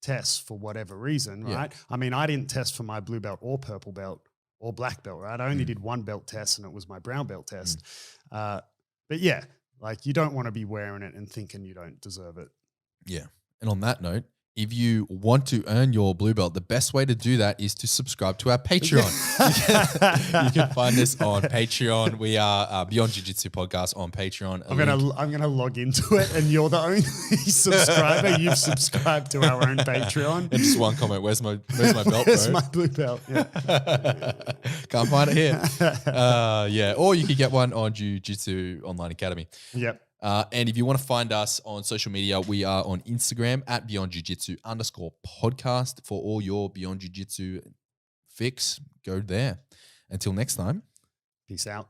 tests for whatever reason, right? I mean, I didn't test for my blue belt or purple belt or black belt, right? I only did one belt test and it was my brown belt test. But yeah, like you don't want to be wearing it and thinking you don't deserve it. Yeah. And on that note, if you want to earn your blue belt, the best way to do that is to subscribe to our Patreon. You can find us on Patreon. We are Beyond Jiu-Jitsu Podcast on Patreon. I'm gonna log into it, and you're the only subscriber. You've subscribed to our own Patreon. And just one comment: Where's my belt? Where's my blue belt? Yeah. Can't find it here. Yeah, or you could get one on Jiu-Jitsu Online Academy. Yep. And if you want to find us on social media, we are on Instagram at Beyond Jiu-Jitsu_podcast for all your Beyond Jiu-Jitsu fix. Go there. Until next time. Peace out.